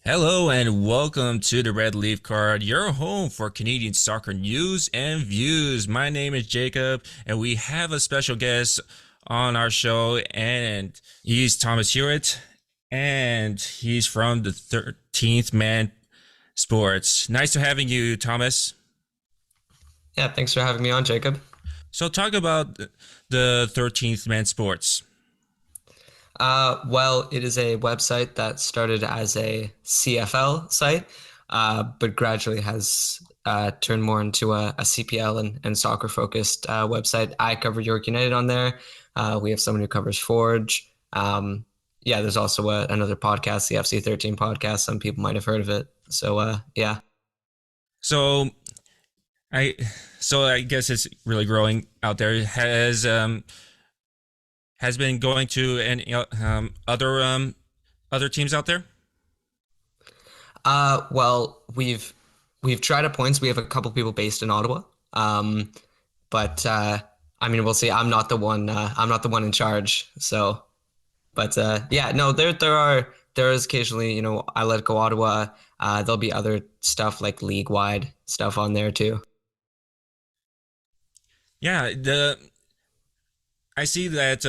Hello and welcome to the Red Leaf Card, your home for Canadian soccer news and views. My name is Jacob, and we have a special guest on our show, and he's Thomas Hewitt, and he's from the 13th Man Sports. Nice to having you, Thomas. Yeah, thanks for having me on, Jacob. So talk about the 13th Man Sports. Well, it is a website that started as a CFL site, but gradually has turned more into a CPL and soccer focused website. I cover York United on there. We have someone who covers Forge. Yeah, there's also another podcast, the FC13 podcast. Some people might have heard of it. So, yeah. So I so I guess it's really growing out there. Has been going to any other teams out there? Well, we've tried at points. We have a couple people based in Ottawa. Um, but I mean, we'll see. I'm not the one. I'm not the one in charge. So, but yeah, no, there is occasionally, I let go Ottawa. There'll be other stuff like league wide stuff on there too. Yeah, the I see that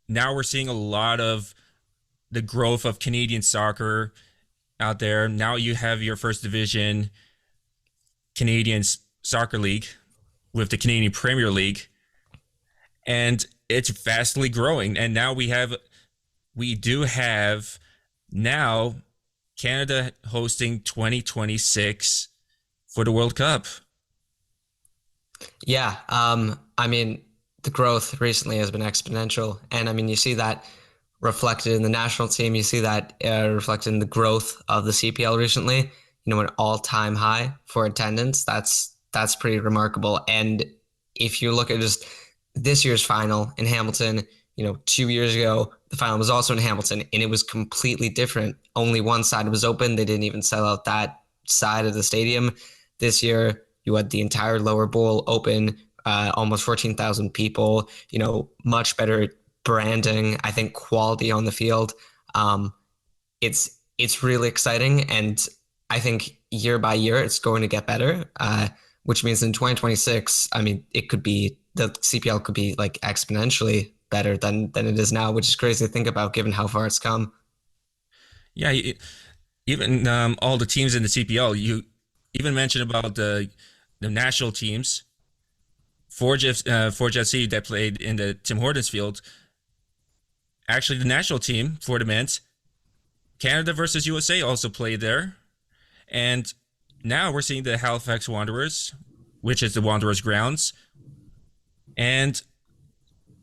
now we're seeing a lot of the growth of Canadian soccer out there. Now you have your first division Canadian Soccer League with the Canadian Premier League, and it's vastly growing. And now we do have now Canada hosting 2026 for the World Cup. Yeah. I mean, the growth recently has been exponential, and I mean, you see that reflected in the national team. You see that reflected in the growth of the CPL recently. An all-time high for attendance. That's pretty remarkable. And if you look at just this year's final in Hamilton, 2 years ago, the final was also in Hamilton, and it was completely different. Only one side was open. They didn't even sell out that side of the stadium. This year, you had the entire lower bowl open, almost 14,000 people, much better branding, I think quality on the field. Um, it's really exciting, and I think year by year it's going to get better. Which means in 2026, I mean, the CPL could be like exponentially better than it is now, which is crazy to think about given how far it's come. Yeah, even all the teams in the CPL. You even mentioned about the national teams. Forge FC that played in the Tim Hortons field. Actually, the national team for the men's Canada versus USA also played there, and now we're seeing the Halifax Wanderers, which is the Wanderers grounds, and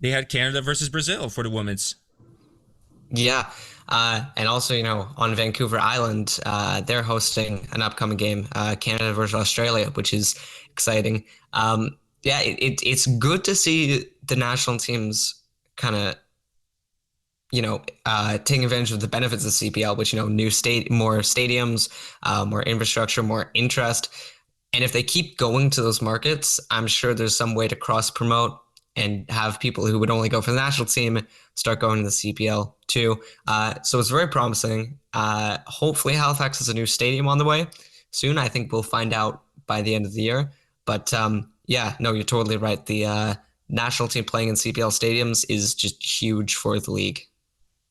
they had Canada versus Brazil for the women's. Yeah. And also, on Vancouver Island, they're hosting an upcoming game, Canada versus Australia, which is exciting. Yeah, it's good to see the national teams kind of, taking advantage of the benefits of CPL, which, more stadiums, more infrastructure, more interest. And if they keep going to those markets, I'm sure there's some way to cross promote and have people who would only go for the national team start going to the CPL too. So it's very promising. Hopefully, Halifax has a new stadium on the way soon. I think we'll find out by the end of the year. But yeah, no, you're totally right. The national team playing in CPL stadiums is just huge for the league.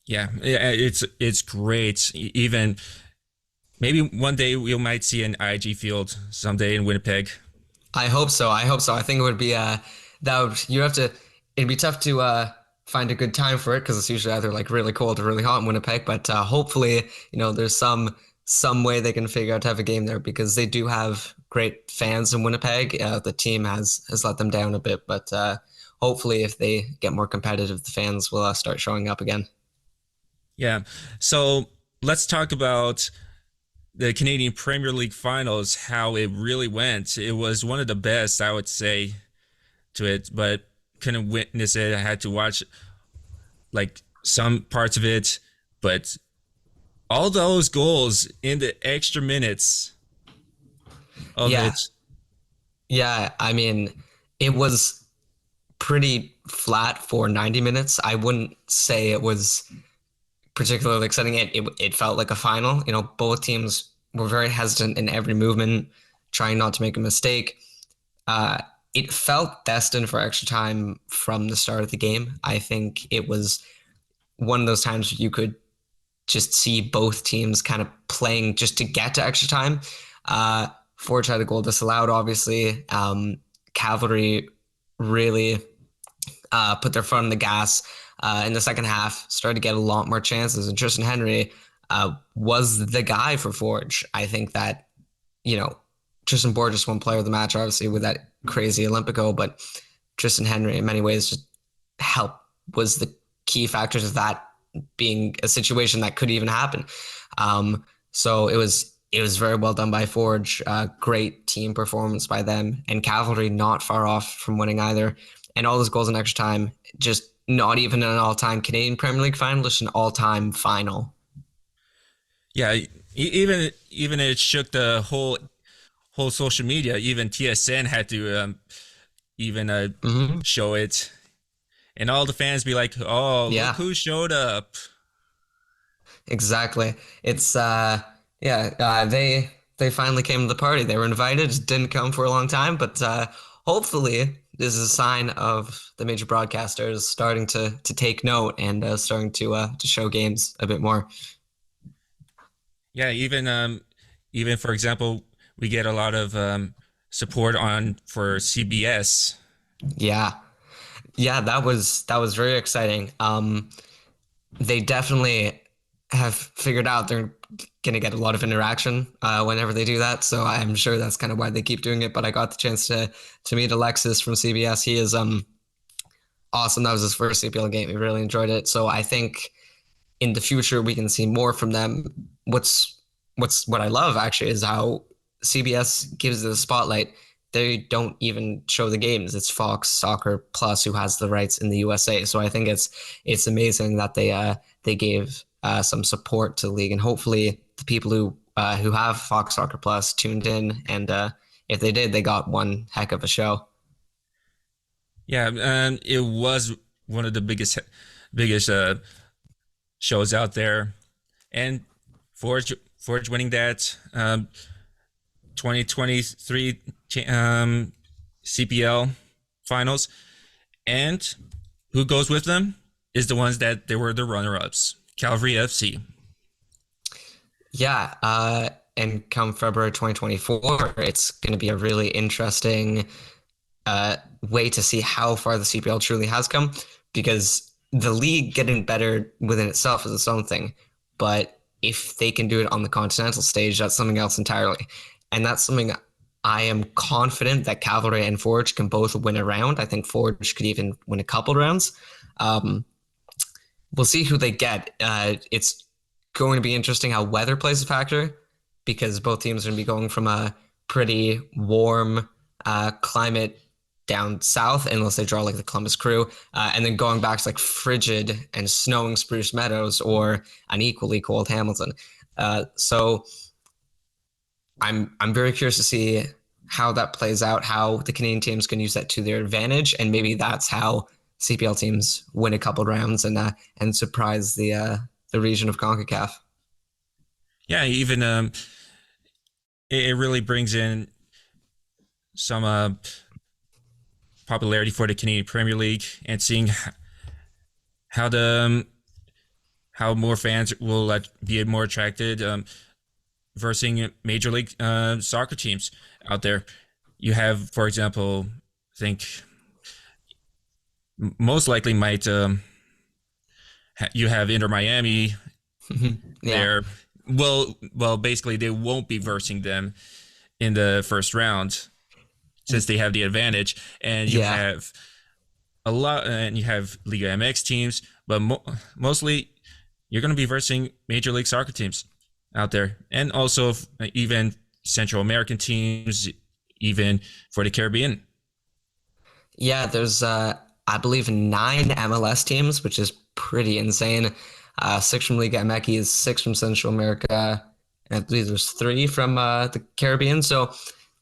Yeah, it's great. Even maybe one day we might see an IG field someday in Winnipeg. I hope so. I hope so. I think it would be you have to. It'd be tough to find a good time for it because it's usually either like really cold or really hot in Winnipeg. But hopefully, there's some way they can figure out to have a game there because they do have great fans in Winnipeg. The team has let them down a bit, but hopefully, if they get more competitive, the fans will start showing up again. Yeah. So let's talk about the Canadian Premier League finals, how it really went. It was one of the best, I would say, to it, but couldn't witness it. I had to watch like some parts of it, but all those goals in the extra minutes of Yeah, it. yeah. I mean, it was pretty flat for 90 minutes. I wouldn't say it was particularly exciting. It felt like a final. You know, both teams were very hesitant in every movement, trying not to make a mistake. Uh, it felt destined for extra time from the start of the game. I think it was one of those times where you could just see both teams kind of playing just to get to extra time. Forge had a goal disallowed, obviously. Cavalry really put their foot on the gas in the second half, started to get a lot more chances. And Tristan Henry was the guy for Forge. I think that, you know, Tristan Borges won player of the match, obviously, with that crazy Olympico, but Tristan Henry, in many ways, just helped, was the key factors of that being a situation that could even happen. So it was very well done by Forge. Great team performance by them, and Cavalry not far off from winning either. And all those goals in extra time, just not even an all-time Canadian Premier League final, just an all-time final. Yeah, even it shook the whole social media. Even TSN had to even show it, and all the fans be like, "Oh, Yeah, look who showed up!" exactly. It's they finally came to the party. They were invited, just didn't come for a long time, but hopefully this is a sign of the major broadcasters starting to take note and starting to show games a bit more. Yeah, even for example, we get a lot of support on for CBS. Yeah, yeah, that was very exciting. They definitely have figured out they're going to get a lot of interaction whenever they do that. So I'm sure that's kind of why they keep doing it. But I got the chance to meet Alexis from CBS. He is awesome. That was his first CPL game. He really enjoyed it. So I think in the future we can see more from them. What I love actually is how CBS gives it the spotlight. They don't even show the games. It's Fox Soccer Plus who has the rights in the USA. So I think it's amazing that they gave some support to the league, and hopefully the people who have Fox Soccer Plus tuned in, and if they did, they got one heck of a show. Yeah, it was one of the biggest shows out there, and Forge winning that 2023 CPL finals, and who goes with them is the ones that they were the runner-ups, Calvary FC. Yeah, and come February 2024, it's going to be a really interesting way to see how far the CPL truly has come, because the league getting better within itself is its own thing. But if they can do it on the continental stage, that's something else entirely. And that's something I am confident that Cavalry and Forge can both win a round. I think Forge could even win a couple rounds. We'll see who they get. It's going to be interesting how weather plays a factor, because both teams are going to be going from a pretty warm climate down south, unless they draw like the Columbus Crew, and then going back to like frigid and snowing Spruce Meadows or an equally cold Hamilton. So I'm very curious to see how that plays out, how the Canadian teams can use that to their advantage, and maybe that's how CPL teams win a couple rounds and surprise the region of CONCACAF. Yeah, even it really brings in some popularity for the Canadian Premier League, and seeing how more fans will be more attracted versus Major League soccer teams out there. You have, for example, I think most likely might you have Inter Miami Yeah. there. Well, basically they won't be versing them in the first round since they have the advantage, and you Yeah. have and you have Liga MX teams, but mostly you're going to be versing Major League Soccer teams out there, and also even Central American teams, even for the Caribbean. Yeah, there's I believe 9 MLS teams, which is pretty insane. Six from Liga MX, six from Central America, and I believe there's three from the Caribbean. So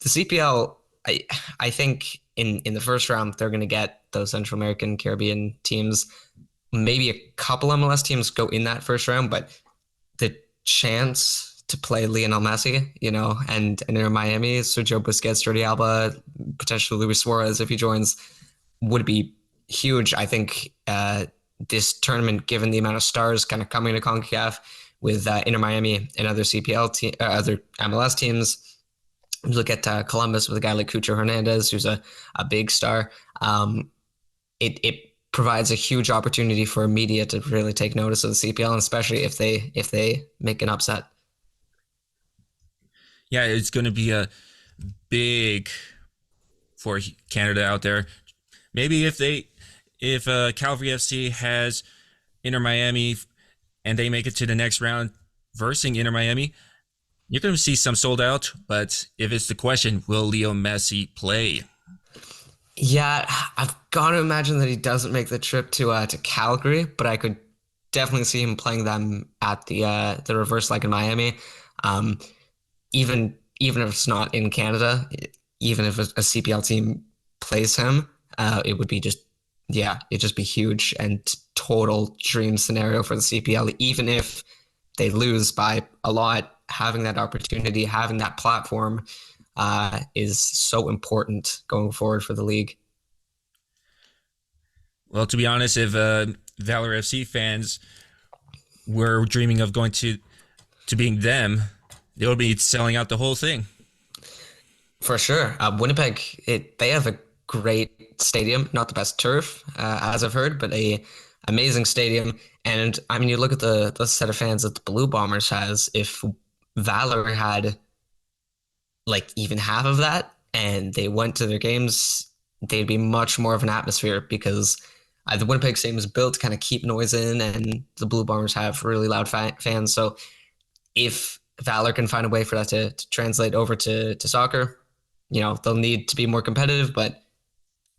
the CPL, I think in the first round they're going to get those Central American Caribbean teams. maybe a couple MLS teams go in that first round, but the chance to play Lionel Messi, and in Miami, Sergio Busquets, Jordi Alba, potentially Luis Suarez if he joins, would be huge. I think this tournament, given the amount of stars kind of coming to CONCACAF with Inter Miami and other other MLS teams. Look at Columbus with a guy like Cucho Hernandez, who's a big star. It provides a huge opportunity for media to really take notice of the CPL, and especially if they make an upset. Yeah, it's going to be a big for Canada out there. Maybe if Calgary FC has Inter Miami and they make it to the next round versus Inter Miami, you're going to see some sold out. But if it's the question, will Leo Messi play? Yeah, I've got to imagine that he doesn't make the trip to Calgary, but I could definitely see him playing them at the reverse leg in Miami. Um, even if it's not in Canada, even if a CPL team plays him, it would be just yeah, it'd just be huge and total dream scenario for the CPL. Even if they lose by a lot, having that opportunity, having that platform, is so important going forward for the league. Well, to be honest, if Valor FC fans were dreaming of going to being them, they would be selling out the whole thing. For sure. Winnipeg, they have a great stadium, not the best turf, as I've heard, but a amazing stadium. And I mean, you look at the set of fans that the Blue Bombers has. If Valor had like even half of that, and they went to their games, they'd be much more of an atmosphere because the Winnipeg stadium is built to kind of keep noise in, and the Blue Bombers have really loud fans. So if Valor can find a way for that to translate over to soccer, they'll need to be more competitive, but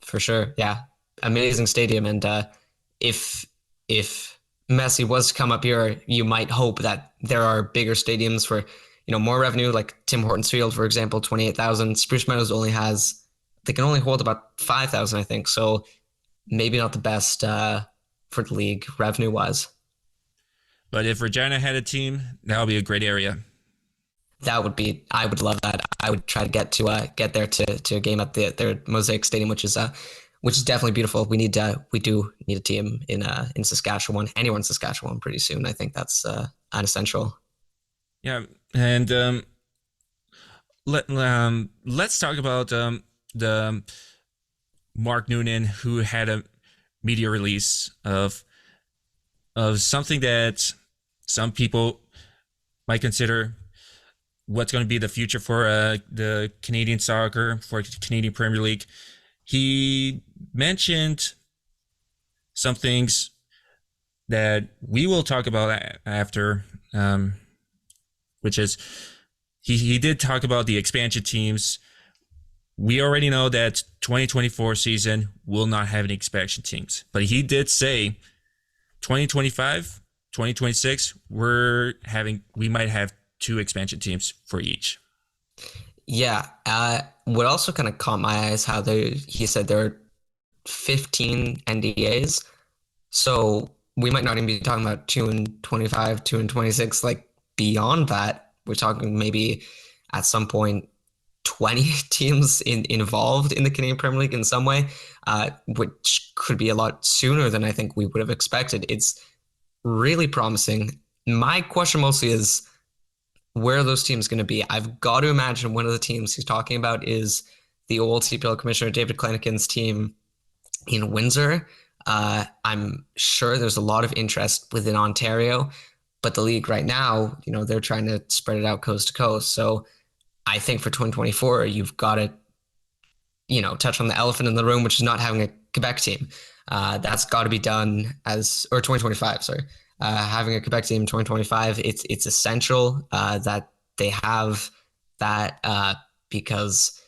for sure, yeah, amazing stadium. And if Messi was to come up here, you might hope that there are bigger stadiums for more revenue, like Tim Hortons Field, for example, 28,000. Spruce Meadows they can only hold about 5,000, I think. So maybe not the best for the league revenue wise. But if Regina had a team, that would be a great area. I would love that. I would try to get there to a game at their Mosaic Stadium, which is definitely beautiful. We do need a team in Saskatchewan, anywhere in Saskatchewan pretty soon. I think that's an essential. Yeah, and let's talk about the Mark Noonan, who had a media release of something that some people might consider what's going to be the future for the Canadian soccer, for the Canadian Premier League. He mentioned some things that we will talk about after, which is he did talk about the expansion teams. We already know that 2024 season will not have any expansion teams, but he did say 2025, 2026, we might have 2 expansion teams for each. Yeah. What also kind of caught my eye is how he said there are 15 NDAs. So we might not even be talking about 2 and 25, 2 and 26. Like beyond that, we're talking maybe at some point 20 teams involved in the Canadian Premier League in some way, which could be a lot sooner than I think we would have expected. It's really promising. My question mostly is, where are those teams going to be? I've got to imagine one of the teams he's talking about is the old CPL commissioner David Kleniken's team in Windsor. I'm sure there's a lot of interest within Ontario, but the league right now, they're trying to spread it out coast to coast. So I think for 2024, you've got to, touch on the elephant in the room, which is not having a Quebec team. That's got to be done or 2025, sorry. Having a Quebec team in 2025, it's essential that they have that because,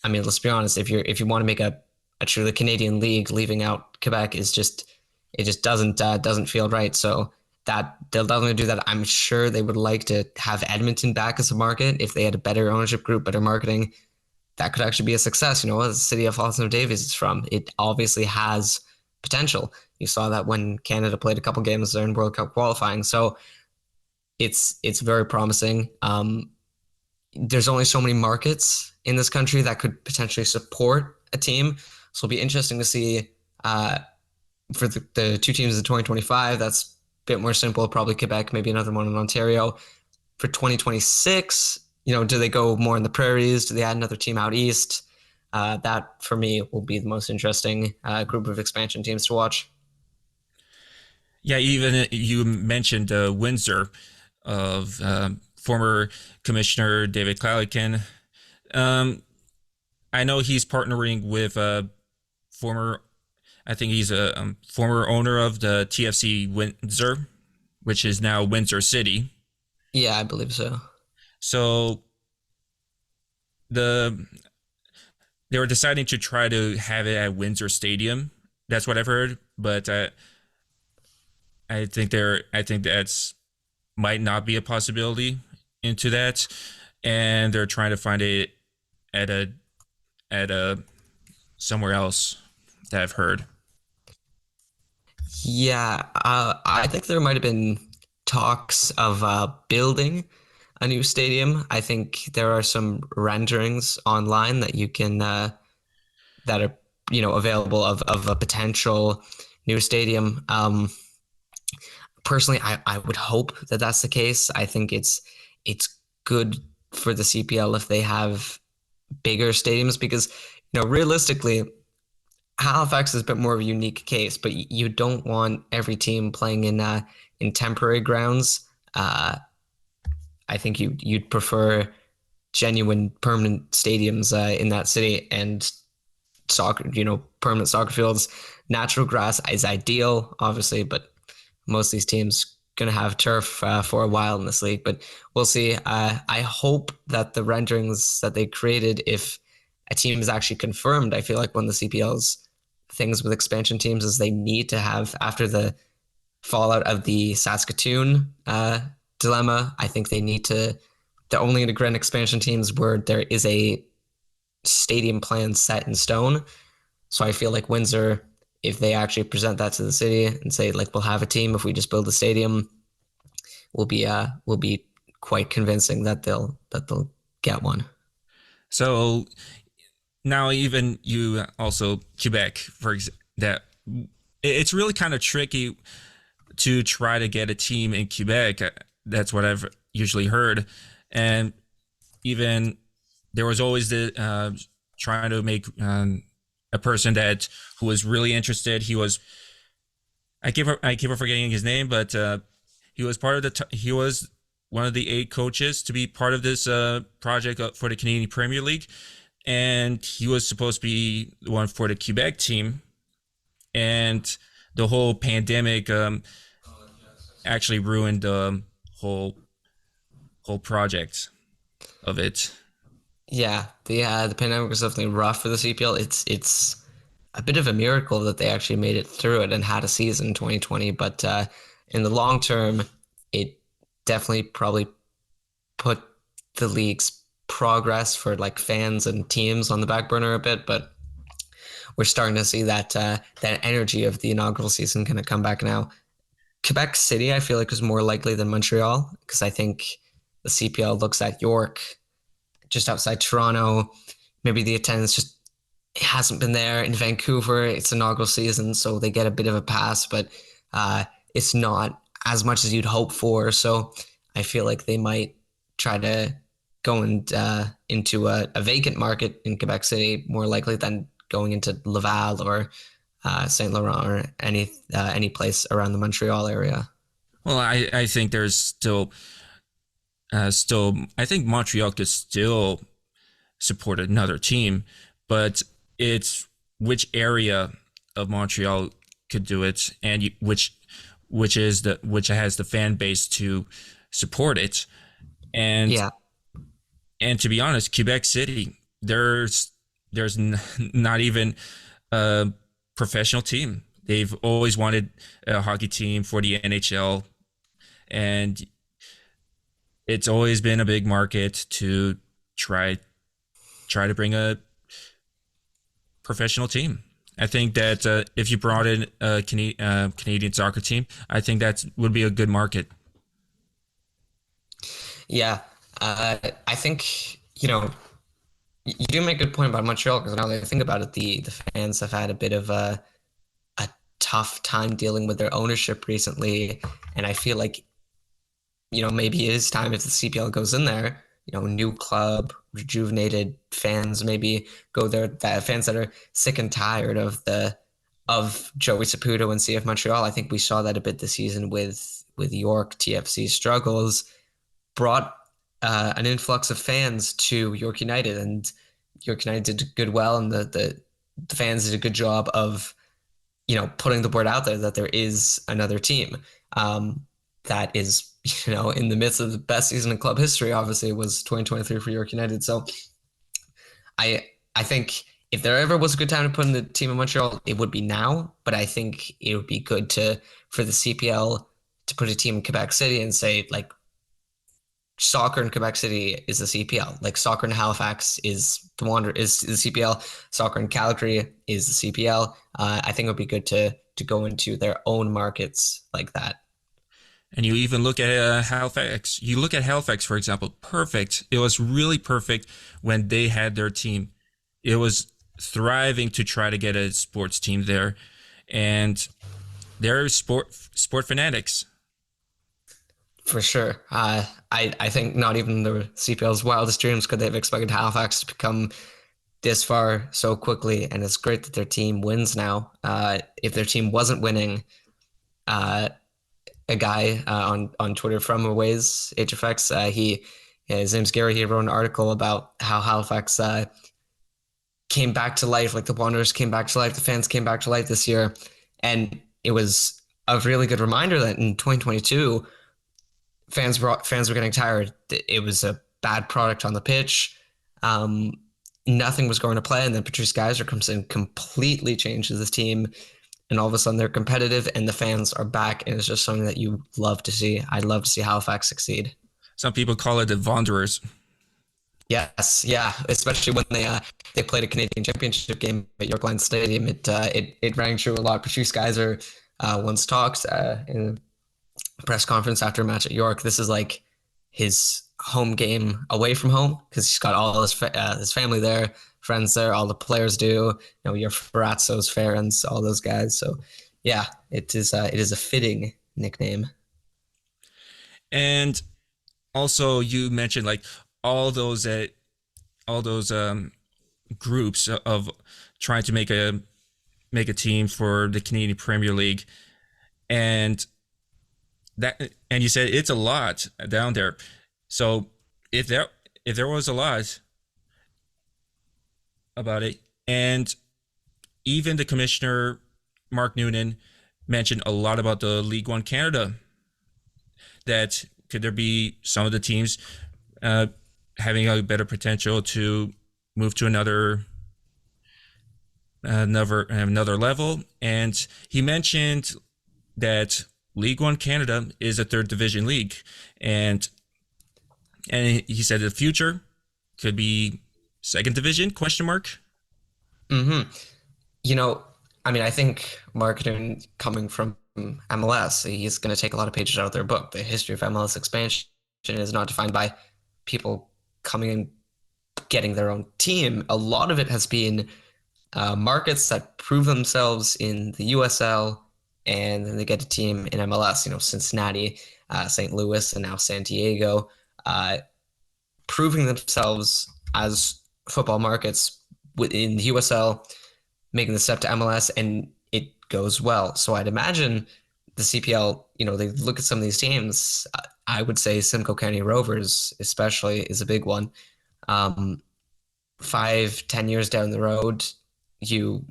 I mean, let's be honest, if you want to make a truly Canadian league, leaving out Quebec it just doesn't feel right. So that they'll definitely do that. I'm sure they would like to have Edmonton back as a market if they had a better ownership group, better marketing. That could actually be a success. The city of Halton Davies is from. It obviously has potential. You saw that when Canada played a couple games there in World Cup qualifying. So it's very promising. There's only so many markets in this country that could potentially support a team. So it'll be interesting to see uh, for the two teams in 2025. That's a bit more simple. Probably Quebec, maybe another one in Ontario. For 2026, do they go more in the prairies? Do they add another team out east? That for me will be the most interesting group of expansion teams to watch. Yeah, even you mentioned Windsor of former Commissioner David Klalickin. Um, I know he's partnering with former, I think he's a former owner of the TFC Windsor, which is now Windsor City. Yeah, I believe so. So the they were deciding to try to have it at Windsor Stadium. That's what I've heard, but I think that's might not be a possibility into that, and they're trying to find it at a somewhere else that I've heard. Yeah, I think there might have been talks of building a new stadium. I think there are some renderings online that you can that are available of a potential new stadium. Personally, I would hope that that's the case. I think it's good for the CPL if they have bigger stadiums because realistically Halifax is a bit more of a unique case, but you don't want every team playing in temporary grounds. Uh, I think you'd prefer genuine permanent stadiums in that city and soccer, permanent soccer fields. Natural grass is ideal, obviously, but most of these teams going to have turf for a while in this league. But we'll see. I hope that the renderings that they created, if a team is actually confirmed, I feel like one of the CPL's things with expansion teams is they need to have, after the fallout of the Saskatoon dilemma, I think they need to, they're only going to grant expansion teams where there is a stadium plan set in stone. So I feel like Windsor, if they actually present that to the city and say like we'll have a team if we just build a stadium, will be quite convincing that they'll get one. So now even you also Quebec for that it's really kind of tricky to try to get a team in Quebec. That's what I've usually heard, and even there was always the trying to make a person that who was really interested. He was I keep forgetting his name, but he was part of he was one of the 8 coaches to be part of this project for the Canadian Premier League, and he was supposed to be the one for the Quebec team, and the whole pandemic actually ruined the whole project of it. Yeah, the pandemic was definitely rough for the CPL. It's a bit of a miracle that they actually made it through it and had a season in 2020. But in the long term, it definitely probably put the league's progress for like fans and teams on the back burner a bit. But we're starting to see that energy of the inaugural season kind of come back now. Quebec City, I feel like, is more likely than Montreal because I think the CPL looks at York just outside Toronto. Maybe the attendance just hasn't been there. In Vancouver, it's inaugural season, so they get a bit of a pass, but it's not as much as you'd hope for. So I feel like they might try to go into a vacant market in Quebec City more likely than going into Laval or Saint Laurent or any place around the Montreal area. Well, I think there's still I think Montreal could still support another team, but it's which area of Montreal could do it, and which has the fan base to support it, and Yeah, and to be honest, Quebec City, there's not even a professional team. They've always wanted a hockey team for the NHL, and it's always been a big market to try to bring a professional team. I think that if you brought in a Canadian soccer team, I think that would be a good market. Yeah, I think you do make a good point about Montreal because now that I think about it, the fans have had a bit of a tough time dealing with their ownership recently, and I feel like maybe it is time if the CPL goes in there, new club, rejuvenated fans, maybe go there. That fans that are sick and tired of Joey Saputo and CF Montreal. I think we saw that a bit this season with York TFC struggles, brought an influx of fans to York United, and York United did good well, and the fans did a good job of putting the word out there that there is another team. That is, in the midst of the best season in club history, obviously it was 2023 for York United. So I think if there ever was a good time to put in the team in Montreal, it would be now. But I think it would be good for the CPL to put a team in Quebec City and say like soccer in Quebec City is the CPL. Like soccer in Halifax is the CPL. Soccer in Calgary is the CPL. I think it would be good to go into their own markets like that. And you even look at Halifax. You look at Halifax, for example. Perfect. It was really perfect when they had their team. It was thriving to try to get a sports team there, and they're sport fanatics. For sure. I think not even the CPL's wildest dreams could they have expected Halifax to become this far so quickly. And it's great that their team wins now. If their team wasn't winning, uh, a guy on Twitter from Aways HFX, his name's Gary. He wrote an article about how Halifax came back to life, like the Wanderers came back to life, the fans came back to life this year, and it was a really good reminder that in 2022 fans were getting tired. It was a bad product on the pitch. Um, Nothing was going to play, and then Patrice Geyser comes in, completely changes the team, and all of a sudden they're competitive, and the fans are back, and it's just something that you love to see. I'd love to see Halifax succeed. Some people call it the Wanderers. Yes, yeah, especially when they played a Canadian Championship game at Yorkline Stadium. It rang true a lot. Patrice Geyser once talked in press conference after a match at York. This is like his home game away from home because he's got all his family there, friends there, all the players do. Your Ferrazzo's, Ferrans, all those guys. So yeah, it is a fitting nickname. And also, you mentioned like all those uh, all those groups of trying to make a team for the Canadian Premier League, and and you said it's a lot down there. So if there was a lot about it, and even the commissioner Mark Noonan mentioned a lot about the League One Canada, that could there be some of the teams uh, having a better potential to move to another level. And he mentioned that League One Canada is a third division league, and he said the future could be second division question mark. Hmm. You know, I mean, I think marketing coming from MLS, he's going to take a lot of pages out of their book. The history of MLS expansion is not defined by people coming and getting their own team. A lot of it has been markets that prove themselves in the USL, and then they get a team in MLS. Cincinnati, St. Louis, and now San Diego, uh, proving themselves as football markets within the USL, making the step to MLS, and it goes well. So I'd imagine the CPL, they look at some of these teams. I would say Simcoe County Rovers, especially, is a big one. 5, 10 years down the road, you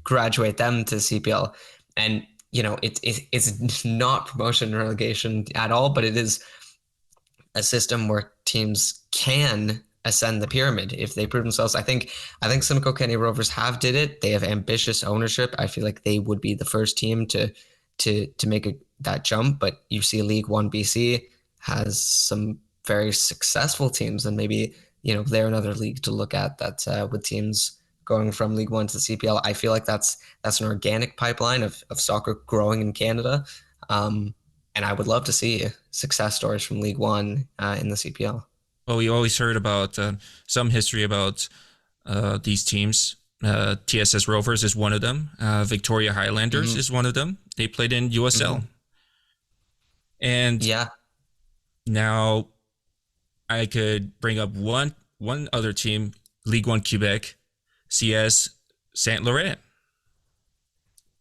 graduate them to CPL, and it's not promotion and relegation at all, but it is a system where teams can ascend the pyramid if they prove themselves. I think Simcoe County Rovers have did it. They have ambitious ownership. I feel like they would be the first team to make that jump. But you see League One BC has some very successful teams, and maybe they're another league to look at that with teams going from League One to the CPL. I feel like that's an organic pipeline of soccer growing in Canada. And I would love to see success stories from League One in the CPL. Well, we always heard about some history about these teams. TSS Rovers is one of them. Victoria Highlanders Mm-hmm. is one of them. They played in USL. Mm-hmm. And Yeah, now I could bring up one other team, League One Quebec, CS Saint Laurent.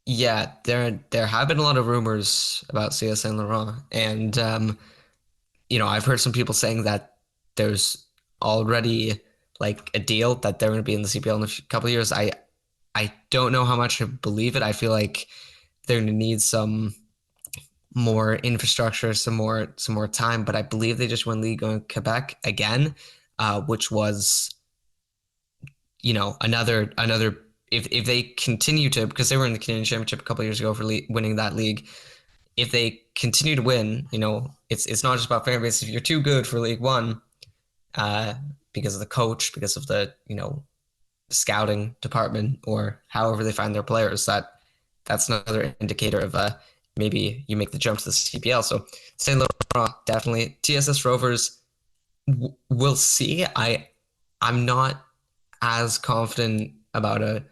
yeah. There have been a lot of rumors about CS Saint Laurent, and I've heard some people saying that there's already like a deal that they're going to be in the CPL in a couple of years. I don't know how much I believe it. I feel like they're going to need some more infrastructure, some more time. But I believe they just won League in Quebec again, which was another. If they continue to, because they were in the Canadian Championship a couple of years ago for winning that league. If they continue to win, it's not just about fan base. If you're too good for League One, uh, because of the coach, because of the scouting department, or however they find their players, that's another indicator of maybe you make the jump to the CPL. So Saint Laurent definitely. TSS Rovers, we'll see. I'm not as confident about a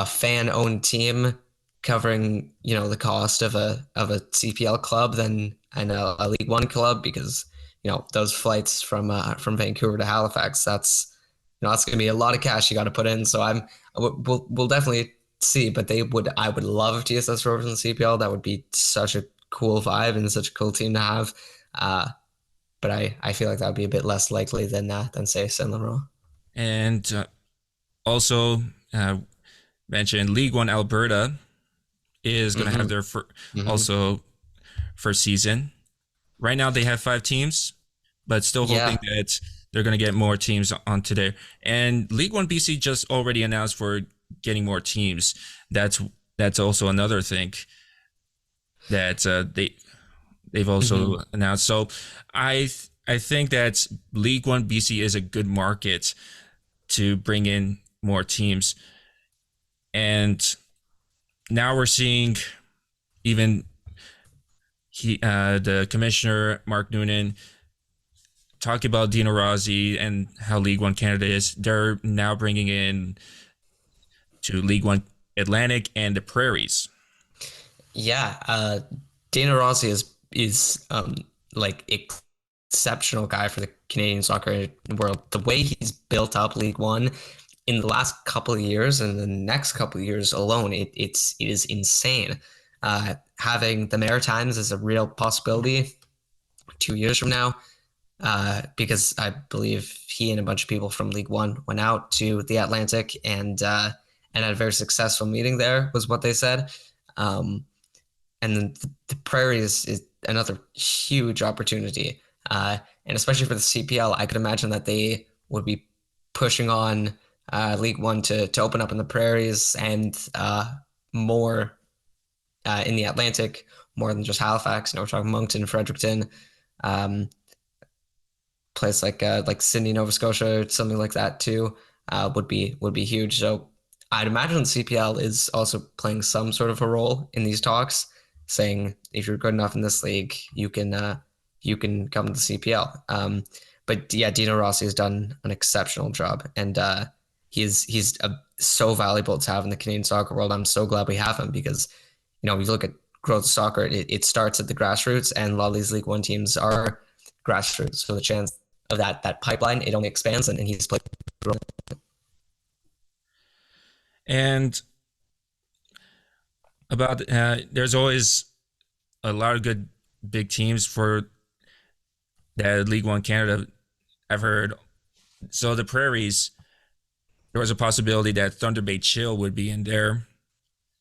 fan owned team covering the cost of a CPL club than a League One club, because those flights from Vancouver to Halifax, that's going to be a lot of cash you got to put in. So we'll definitely see, but I would love if TSS Rovers in the CPL. That would be such a cool vibe and such a cool team to have. But I feel like that would be a bit less likely than say Saint Laurent. And also mentioned League One Alberta is going to have their also first season. Right now they have 5 teams, but still hoping that they're going to get more teams onto there. And League One BC just already announced for getting more teams. That's also another thing that they've also announced. So I think that League One BC is a good market to bring in more teams. And now we're seeing even the commissioner, Mark Noonan, talk about Dino Rossi and how League One Canada is. They're now bringing in to League One Atlantic and the Prairies. Yeah, Dino Rossi is like exceptional guy for the Canadian soccer world. The way he's built up League One in the last couple of years and the next couple of years alone, it is insane. Having the Maritimes is a real possibility 2 years from now, because I believe he and a bunch of people from League One went out to the Atlantic and had a very successful meeting there, was what they said. And then the Prairies is another huge opportunity, and especially for the CPL, I could imagine that they would be pushing on League One to open up in the Prairies and more in the Atlantic, more than just Halifax. We're talking Moncton, Fredericton, place like Sydney, Nova Scotia, something like that too, would be huge. So I'd imagine the CPL is also playing some sort of a role in these talks, saying if you're good enough in this league, you can come to the CPL. But yeah, Dino Rossi has done an exceptional job, and he's so valuable to have in the Canadian soccer world. I'm so glad we have him, because you look at growth of soccer, it starts at the grassroots, and a lot of these League One teams are grassroots. So the chance of that pipeline, it only expands, and he's played. And about there's always a lot of good big teams for that League One Canada. I've heard. So the Prairies, there was a possibility that Thunder Bay Chill would be in there.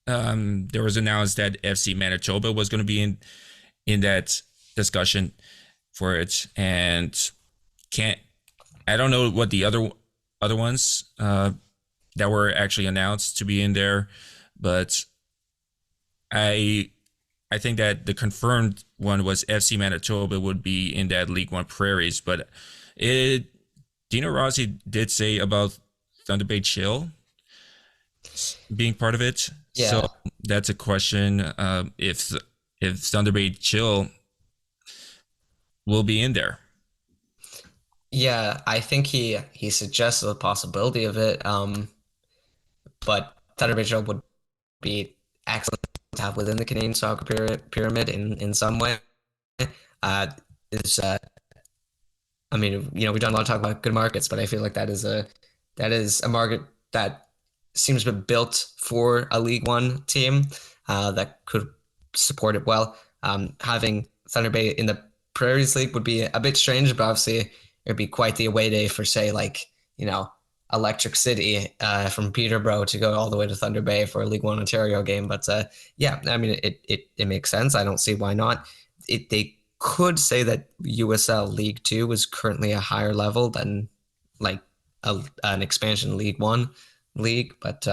There was announced that FC Manitoba was going to be in that discussion for it, and I don't know what the other ones that were actually announced to be in there, but I think that the confirmed one was FC Manitoba would be in that League One Prairies, but Dino Rossi did say about Thunder Bay Chill being part of it. So Yeah. that's a question. If Thunder Bay Chill will be in there. Yeah, I think he suggested the possibility of it. But Thunder Bay Joe would be excellent to have within the Canadian soccer pyramid in some way. Uh, is I mean, we've done a lot of talk about good markets, but I feel like that is a market that seems to be built for a League One team that could support it well. Having Thunder Bay in the Prairies League would be a bit strange, but obviously it would be quite the away day for, say, like, Electric City from Peterborough to go all the way to Thunder Bay for a League One Ontario game. But yeah, I mean, it makes sense. I don't see why not. They could say that USL League Two is currently a higher level than like an expansion League One league, but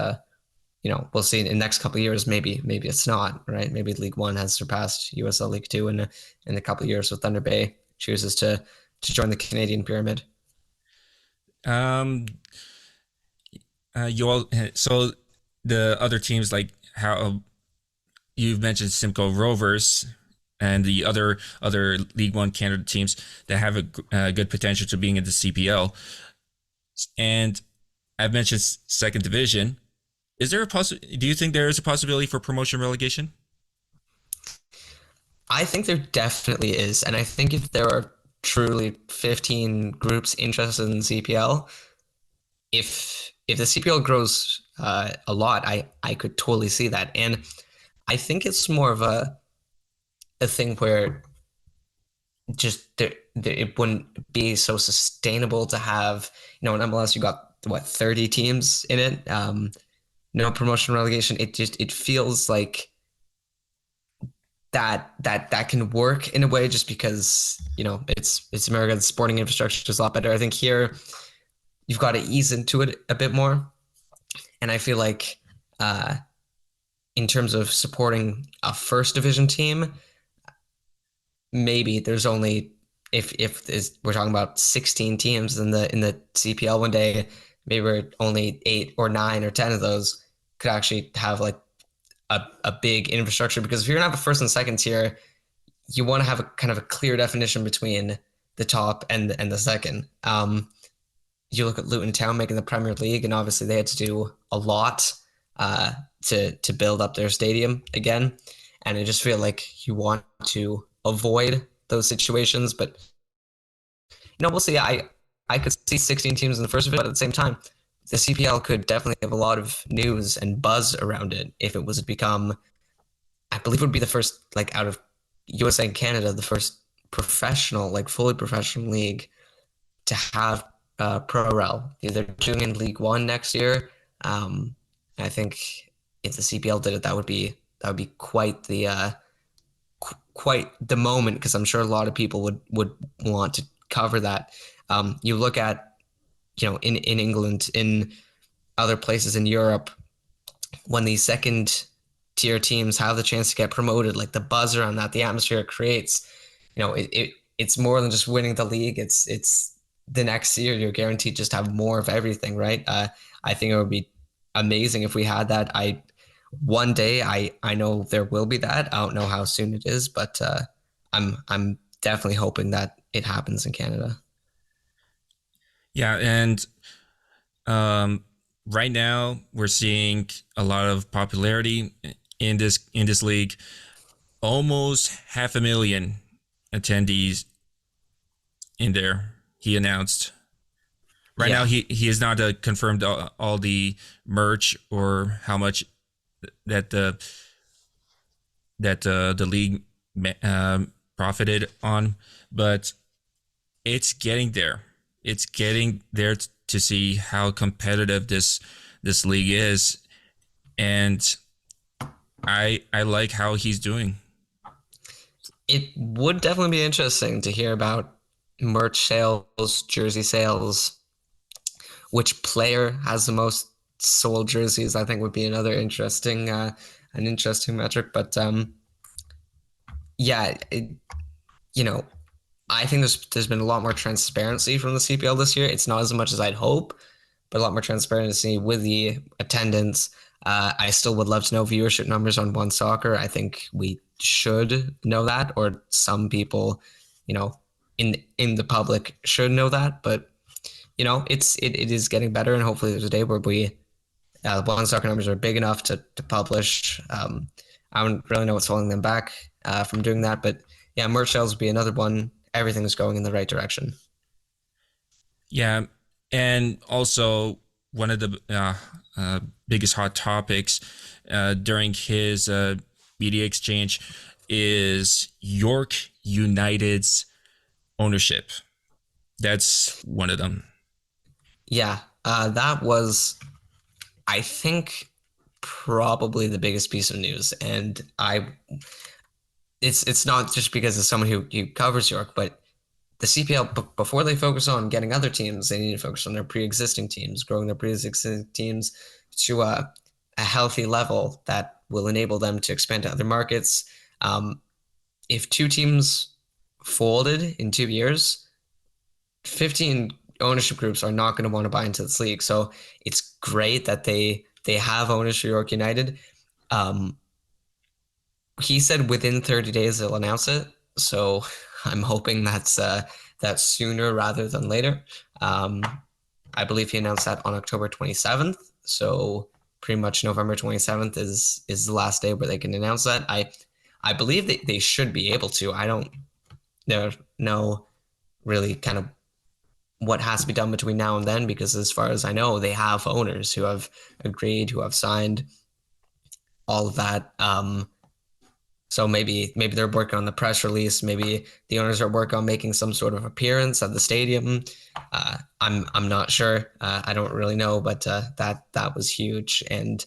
we'll see in the next couple of years. Maybe it's not right. Maybe League One has surpassed USL League Two in a couple of years, so Thunder Bay chooses to join the Canadian pyramid. Um, you all so the other teams like how you've mentioned Simcoe Rovers and the other League One Canada teams that have a good potential to being in the CPL. And I've mentioned second division. Is there a Do you think there is a possibility for promotion relegation? I think there definitely is, and I think if there are truly 15 groups interested in CPL, if the CPL grows a lot, I could totally see that, and I think it's more of a thing where just it wouldn't be so sustainable to have, in MLS you got what, 30 teams in it. No promotion relegation. It feels like that can work in a way just because it's America. The sporting infrastructure is a lot better. I think here you've got to ease into it a bit more, and I feel like in terms of supporting a first division team, maybe there's only, if we're talking about 16 teams in the CPL one day, maybe we're only 8 or 9 or 10 of those could actually have like a big infrastructure, because if you're gonna have a first and second tier, you want to have a kind of a clear definition between the top and the second. You look at Luton Town making the Premier League, and obviously they had to do a lot uh, to build up their stadium again, and I just feel like you want to avoid those situations. But we'll see. I could see 16 teams in the first division, but at the same time, the CPL could definitely have a lot of news and buzz around it if it was to become, I believe it would be the first, like, out of USA and Canada, the first professional, like fully professional league to have pro rel. They're doing in League One next year. I think if the CPL did it, that would be quite the moment, because I'm sure a lot of people would want to cover that. You look at, in England, in other places in Europe, when these second tier teams have the chance to get promoted, like the buzz around that, the atmosphere it creates, it's more than just winning the league. It's the next year you're guaranteed just to have more of everything, right? I think it would be amazing if we had that. One day I know there will be that. I don't know how soon it is, but I'm definitely hoping that it happens in Canada. Yeah, and um, right now we're seeing a lot of popularity in this league. Almost 500,000 attendees in there. He announced. Right now, Yeah. he has not confirmed all the merch or how much that the league profited on, but it's getting there. It's getting there to see how competitive this league is, and I like how he's doing. It would definitely be interesting to hear about merch sales, jersey sales, which player has the most sold jerseys. I think would be an interesting metric. But yeah, you know, I think there's been a lot more transparency from the CPL this year. It's not as much as I'd hope, but a lot more transparency with the attendance. I still would love to know viewership numbers on One Soccer. I think we should know that, or some people, you know, in the public should know that. But it is getting better, and hopefully there's a day where we One Soccer numbers are big enough to publish. I don't really know what's holding them back from doing that, but yeah, merch sales will be another one. Everything's going in the right direction. Yeah, and also one of the biggest hot topics during his media exchange is York United's ownership. That's one of them. Yeah, that was, I think, probably the biggest piece of news, and it's not just because of someone who covers York, but the CPL, before they focus on getting other teams, they need to focus on their pre-existing teams, growing their pre-existing teams to a healthy level that will enable them to expand to other markets. If two teams folded in 2 years, 15 ownership groups are not going to want to buy into this league. So it's great that they have owners for York United. Um, he said within 30 days they'll announce it. So I'm hoping that's sooner rather than later. Um, I believe he announced that on October 27th. So pretty much November 27th is the last day where they can announce that. I believe they should be able to. I don't know really kind of what has to be done between now and then, because as far as I know, they have owners who have agreed, who have signed all of that. So maybe they're working on the press release. Maybe the owners are working on making some sort of appearance at the stadium. I'm not sure. I don't really know, but that was huge, and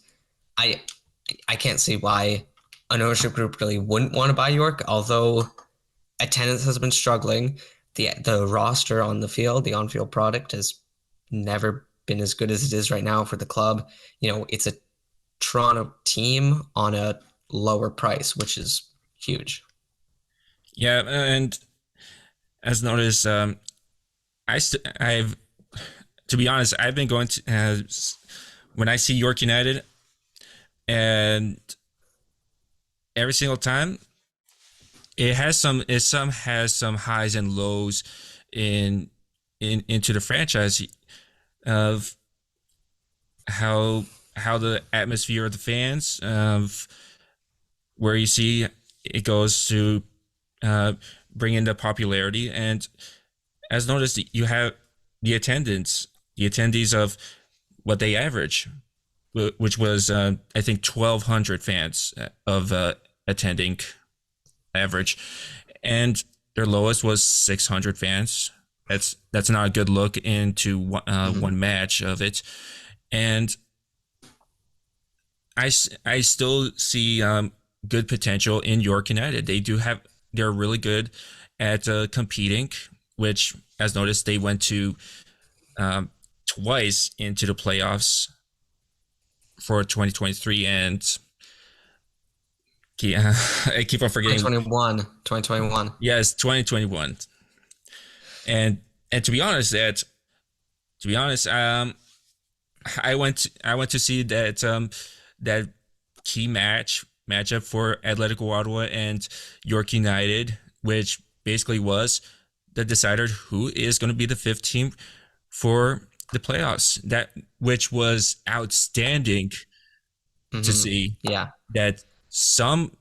I I can't see why an ownership group really wouldn't want to buy York. Although attendance has been struggling, the roster on the field, the on-field product has never been as good as it is right now for the club. It's a Toronto team on a lower price, which is huge. Yeah, and as noticed, I've to be honest, I've been going to when I see York United, and every single time it has some highs and lows in into the franchise of how the atmosphere of the fans, of where you see it goes to bring in the popularity. And as noticed, you have the attendees of what they average, which was I think 1,200 fans of attending average, and their lowest was 600 fans. That's not a good look into one match of it. And I still see good potential in York United. They're really good at competing, which, as noticed, they went to twice into the playoffs for 2023, and I keep on forgetting. 2021. Yes, 2021. And to be honest, I went to see that key matchup for Atletico Ottawa and York United, which basically was the decider who is going to be the fifth team for the playoffs. Which was outstanding to see. Yeah. That some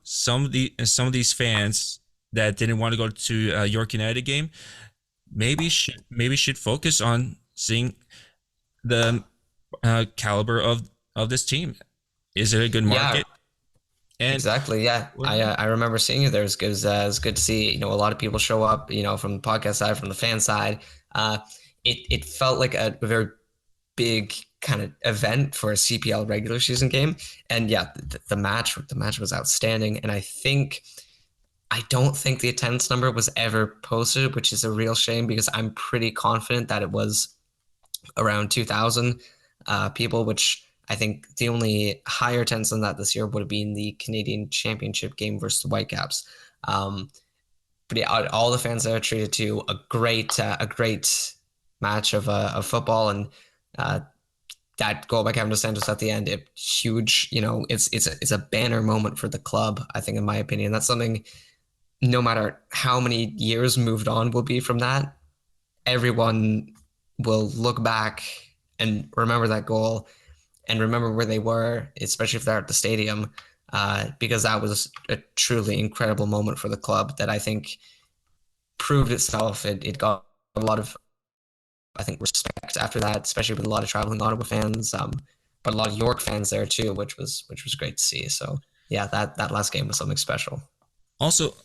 of these fans that didn't want to go to a York United game should focus on seeing the caliber of this team. Is it a good market? Yeah, And exactly. Yeah, I remember seeing you there. It's good to see. A lot of people show up. From the podcast side, from the fan side. It felt like a very big kind of event for a CPL regular season game. And yeah, the match was outstanding. And I don't think the attendance number was ever posted, which is a real shame, because I'm pretty confident that it was around 2,000 people, which I think the only higher attendance than that this year would have been the Canadian Championship game versus the Whitecaps. But yeah, all the fans there treated to a great match of football, and that goal by Kevin Dos Santos at the end, huge. It's a banner moment for the club. I think, in my opinion, that's something. No matter how many years moved on will be from that, everyone will look back and remember that goal and remember where they were, especially if they're at the stadium, because that was a truly incredible moment for the club that I think proved itself. It got a lot of, I think, respect after that, especially with a lot of traveling Ottawa fans, but a lot of York fans there too, which was great to see. So yeah, that last game was something special. Also,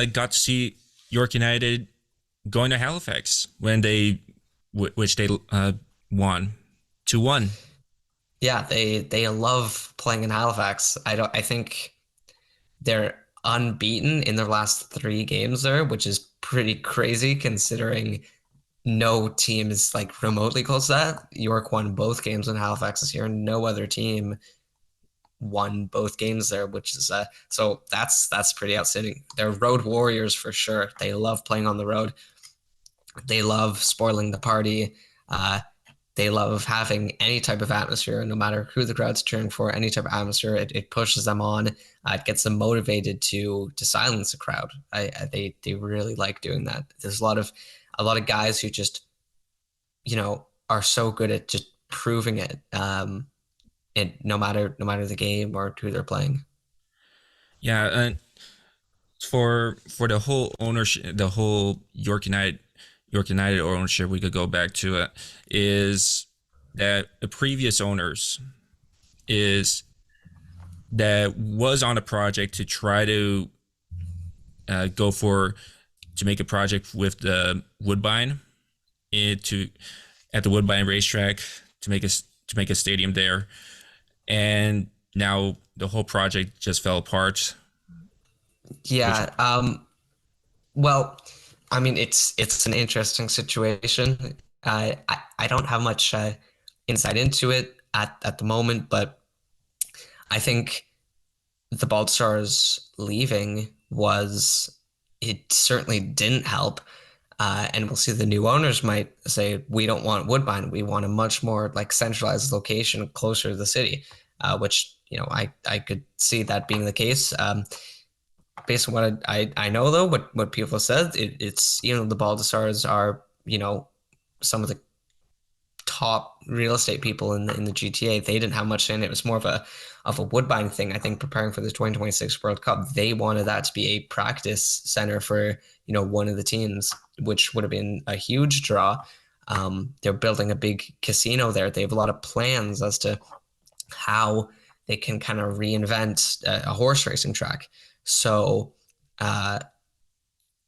got to see York United going to Halifax when which they won 2-1. Yeah, they love playing in Halifax. I think they're unbeaten in their last three games there, which is pretty crazy considering no team is like remotely close to that. York won both games in Halifax this year, and no other team won both games there, which is so that's pretty outstanding. They're road warriors for sure. They love playing on the road. They love spoiling the party. They love having any type of atmosphere, no matter who the crowd's cheering for, any type of atmosphere. It pushes them on. It gets them motivated to silence the crowd. They really like doing that. There's a lot of guys who just are so good at just proving it. And no matter the game or who they're playing. Yeah, and for the whole ownership, the whole York United ownership, we could go back to it, is that the previous owners is that was on a project to try to go for to make a project with the Woodbine into at the Woodbine racetrack to make a stadium there, and now the whole project just fell apart. Which Yeah. Well, I mean, it's an interesting situation. I don't have much insight into it at the moment, but I think the Bald Stars leaving was it certainly didn't help. And we'll see the new owners might say, we don't want Woodbine. We want a much more like centralized location closer to the city, which, I could see that being the case. Based on what I know, though, what people have said, it's, the Baldessars are, some of the top real estate people in the GTA. They didn't have much in it. It was more of a Woodbine thing. I think preparing for the 2026 World Cup, they wanted that to be a practice center for one of the teams, which would have been a huge draw. They're building a big casino there. They have a lot of plans as to how they can kind of reinvent a horse racing track. So uh,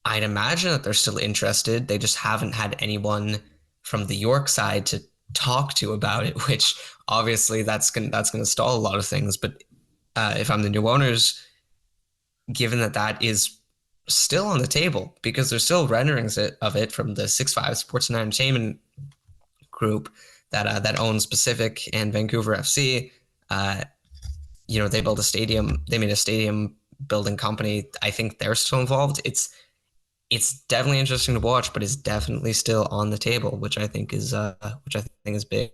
I'd imagine that they're still interested. They just haven't had anyone from the York side to talk to about it, which obviously that's gonna stall a lot of things. But if I'm the new owners, given that is still on the table because there's still renderings of it from the 6-5 Sports and Entertainment Group that owns Pacific and Vancouver FC. They built a stadium. They made a stadium building company. I think they're still involved. It's definitely interesting to watch, but it's definitely still on the table, which I think is big.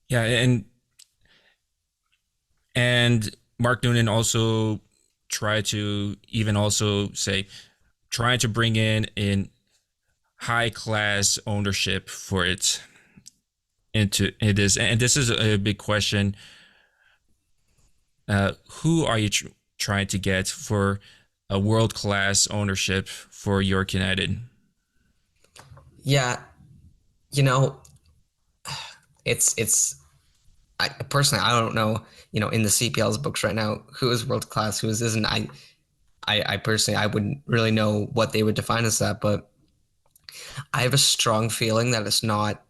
Yeah, and Mark Noonan also tried to even also say trying to bring in high class ownership for it into it is, and this is a big question. Who are you trying to get for a world class ownership for York United? Yeah, you know, it's I personally I don't know, in the CPL's books right now, who is world class, who isn't. I personally I wouldn't really know what they would define as that, but I have a strong feeling that it's not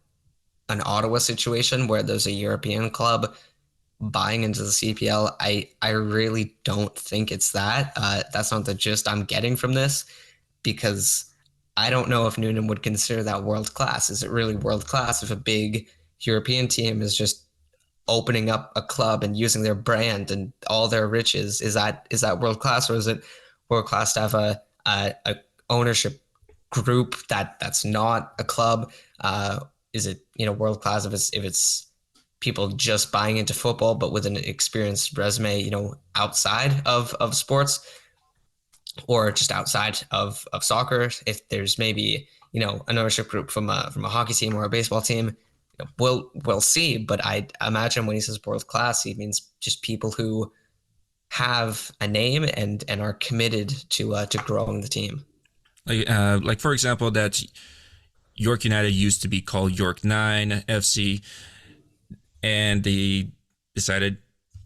an Ottawa situation where there's a European club buying into the CPL. I really don't think it's that. That's not the gist I'm getting from this because I don't know if Noonan would consider that world class. Is it really world class if a big European team is just opening up a club and using their brand and all their riches? Is that world class, or is it world class to have a ownership group that's not a club, is it world class if it's people just buying into football but with an experienced resume, outside of sports or just outside of soccer. If there's maybe an ownership group from a hockey team or a baseball team, we'll see. But I imagine when he says world class, he means just people who have a name and are committed to growing the team. Like for example, that York United used to be called York 9 FC, and they decided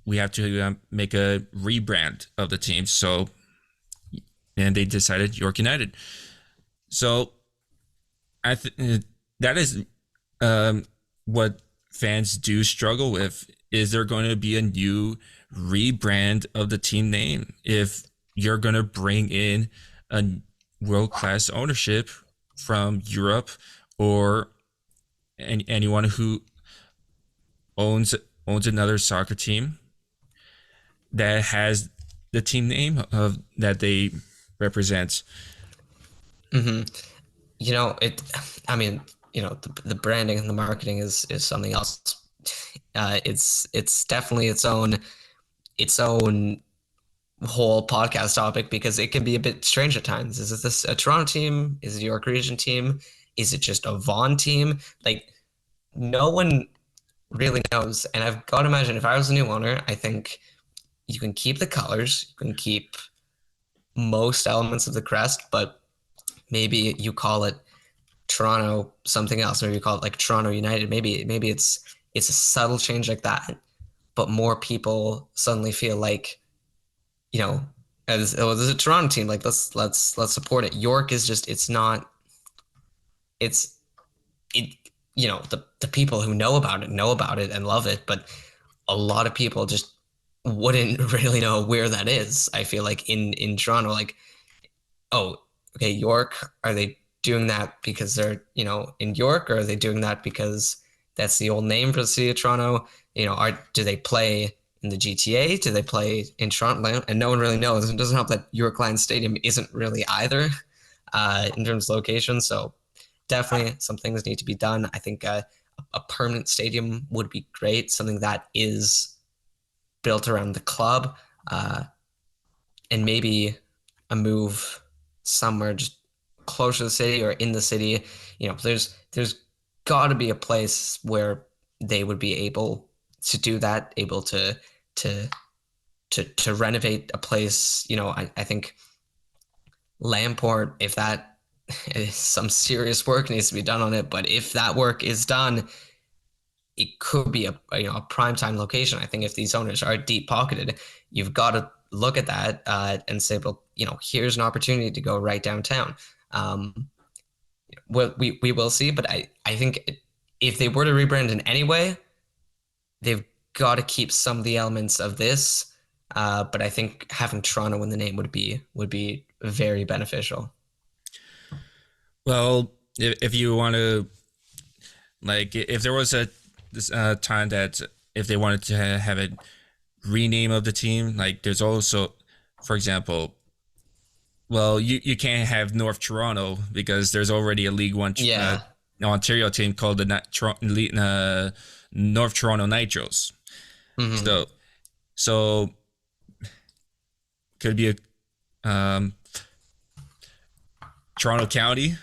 we have to make a rebrand of the team. So, and they decided York United. So, that is what fans do struggle with. Is there going to be a new rebrand of the team name if you're going to bring in a world class ownership from Europe or anyone who owns another soccer team that has the team name of that they represent? Mm-hmm. It. I mean, the branding and the marketing is something else. It's definitely its own whole podcast topic because it can be a bit strange at times. Is this a Toronto team? Is it a York Region team? Is it just a Vaughan team? Like no one really knows. And I've got to imagine if I was a new owner, I think you can keep the colors, you can keep most elements of the crest, but maybe you call it Toronto something else. Maybe you call it like Toronto United. Maybe it's a subtle change like that, but more people suddenly feel like you know as oh, there's a Toronto team. Like let's support it. York is just it's not it's it the people who know about it and love it, but a lot of people just wouldn't really know where that is. I feel like in Toronto, like oh, okay, York, are they doing that because they're, in York, or are they doing that because that's the old name for the city of Toronto? Do they play in the GTA? Do they play in Toronto? And no one really knows. It doesn't help that York Lions Stadium isn't really either, in terms of location. So definitely some things need to be done. I think a permanent stadium would be great, something that is built around the club, and maybe a move somewhere just close to the city or in the city. There's got to be a place where they would be able to do that, able to to renovate a place. I think Lamport, if that some serious work needs to be done on it, but if that work is done, it could be a prime time location. I think if these owners are deep pocketed, you've got to look at that and say, well, here's an opportunity to go right downtown. We will see, but I think if they were to rebrand in any way, they've got to keep some of the elements of this. But I think having Toronto in the name would be very beneficial. Well, if you want to, like, if there was a this time that if they wanted to have a rename of the team, like, there's also, for example, well, you can't have North Toronto because there's already a League One Yeah. Ontario team called the North Toronto Nitros. Hmm. So so could be a Toronto County,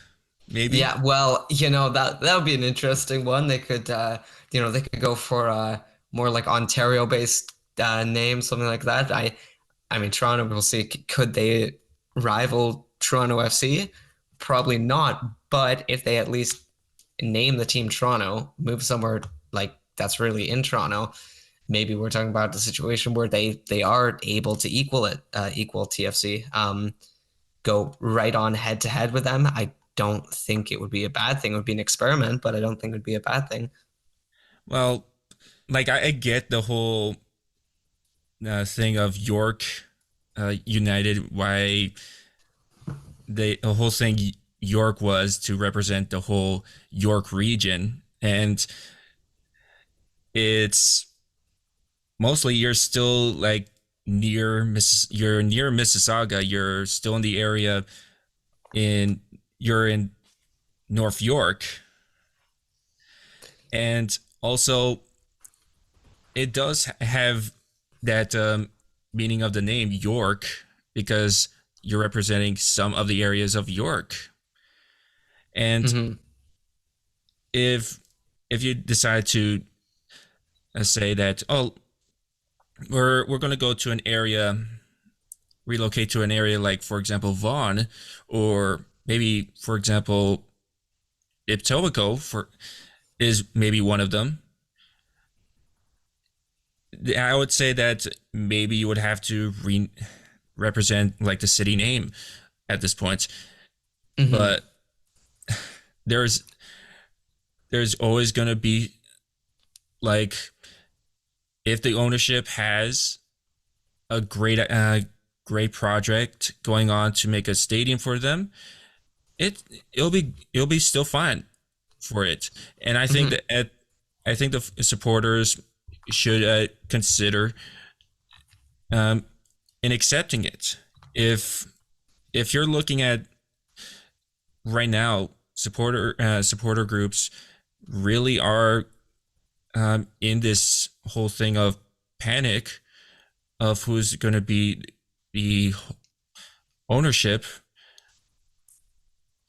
maybe. Yeah, well, that would be an interesting one. They could go for more like Ontario-based name, something like that. I mean, Toronto. We'll see. Could they rival Toronto FC? Probably not. But if they at least name the team Toronto, move somewhere like that's really in Toronto, maybe we're talking about the situation where they are able to equal TFC. Go right on head to head with them. I don't think it would be a bad thing. It would be an experiment, but I don't think it would be a bad thing. Well, like I get the whole thing of York United, why the whole thing York was to represent the whole York region, and it's mostly you're still like you're near Mississauga, you're still in the area in you're in North York, And also, it does have that meaning of the name York because you're representing some of the areas of York. And Hmm. if if you decide to say that, oh, we're going to go to an area, relocate to an area like, for example, Vaughan, or maybe, for example, Etobicoke for is maybe one of them. I would say that maybe you would have to represent like the city name at this point, Hmm. but there's there's always going to be like if the ownership has a great project going on to make a stadium for them, it'll be still fine for it. And I think Hmm. that I think the supporters should consider um, in accepting it. If if you're looking at right now, supporter groups really are in this whole thing of panic of who's going to be the ownership.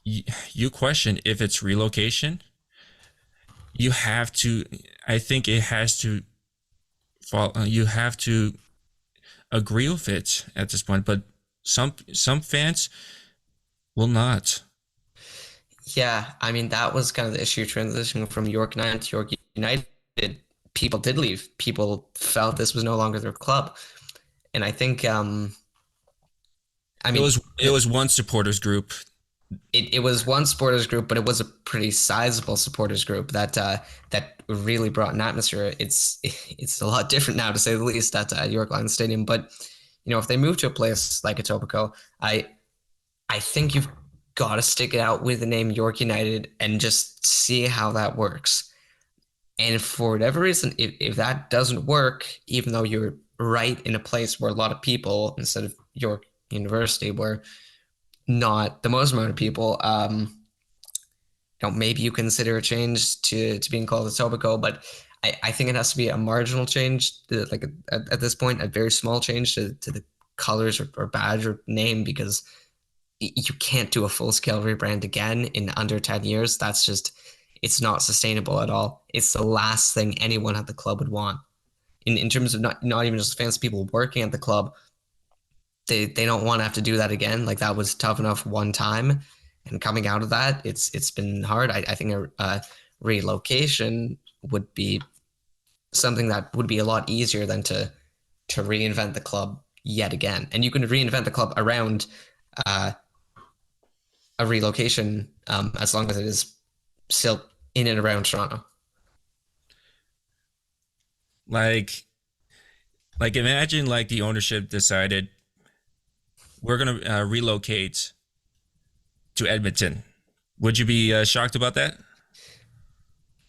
You question if it's relocation. You have to. I think it has to fall. You have to agree with it at this point. But some fans will not. Yeah, I mean that was kind of the issue transitioning from York United to York United. People did leave. People felt this was no longer their club, and I think, I mean, It was one supporters group. it was one supporters group, but it was a pretty sizable supporters group that really brought an atmosphere. It's a lot different now, to say the least, at York Lions Stadium. But if they move to a place like Etobicoke, I think you've got to stick it out with the name York United and just see how that works. And for whatever reason, if that doesn't work, even though you're right in a place where a lot of people, instead of York University, where not the most amount of people, maybe you consider a change to being called Etobicoke, but I think it has to be a marginal change, like at this point, a very small change to the colors or badge or name, because you can't do a full scale rebrand again in under 10 years. That's just, it's not sustainable at all. It's the last thing anyone at the club would want. In terms of not even just fans, people working at the club, they don't want to have to do that again. Like, that was tough enough one time. And coming out of that, it's been hard. I think a relocation would be something that would be a lot easier than to reinvent the club yet again. And you can reinvent the club around uh, a relocation, as long as it is still in and around Toronto. Like imagine like the ownership decided we're gonna relocate to Edmonton. Would you be shocked about that?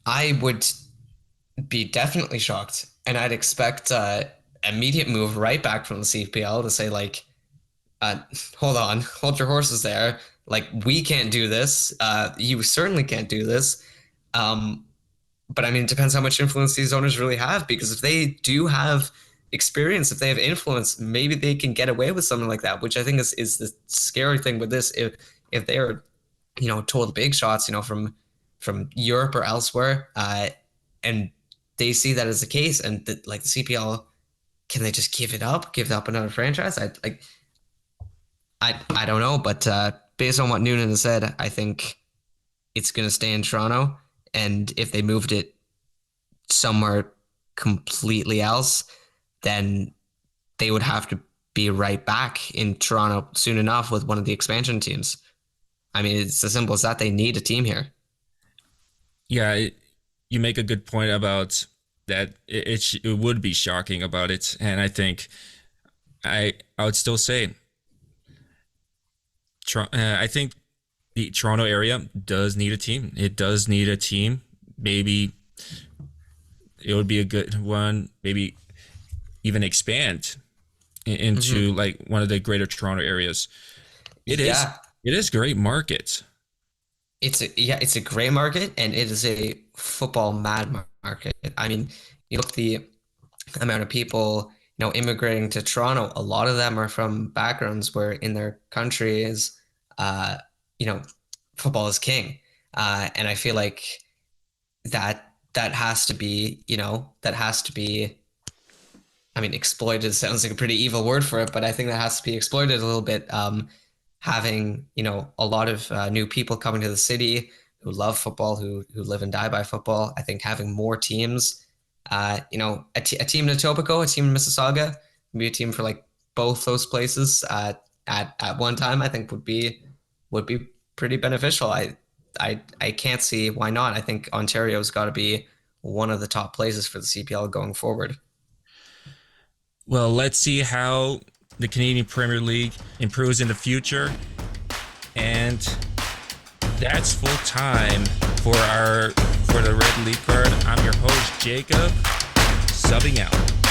I would be definitely shocked, and I'd expect immediate move right back from the CPL to say, like, uh, hold on, hold your horses there. Like, we can't do this. You certainly can't do this. Um, but I mean, it depends how much influence these owners really have. Because if they do have experience, if they have influence, maybe they can get away with something like that. Which I think is the scary thing with this. If they are, told big shots, from Europe or elsewhere, and they see that as the case, and like the CPL, can they just give up another franchise? I don't know, but based on what Noonan has said, I think it's going to stay in Toronto. And if they moved it somewhere completely else, then they would have to be right back in Toronto soon enough with one of the expansion teams. I mean, it's as simple as that. They need a team here. Yeah, you make a good point about that. It would be shocking about it, and I think I would still say I think the Toronto area does need a team. It does need a team. Maybe it would be a good one. Maybe even expand Mm-hmm. into like one of the greater Toronto areas. It is Yeah, it is great market. it's a gray market, and it is a football market. I mean, you look at the amount of people, immigrating to Toronto. A lot of them are from backgrounds where in their country is, uh, you know, football is king. And I feel like that has to be, that has to be, I mean, exploited sounds like a pretty evil word for it, but I think that has to be exploited a little bit. Having, a lot of new people coming to the city who love football, who live and die by football. I think having more teams, a team in Etobicoke, a team in Mississauga, maybe a team for like both those places at one time, I think would be pretty beneficial. I can't see why not. I think Ontario's got to be one of the top places for the CPL going forward. Well, let's see how the Canadian Premier League improves in the future. And that's full time for the Red League card. I'm your host, Jacob, subbing out.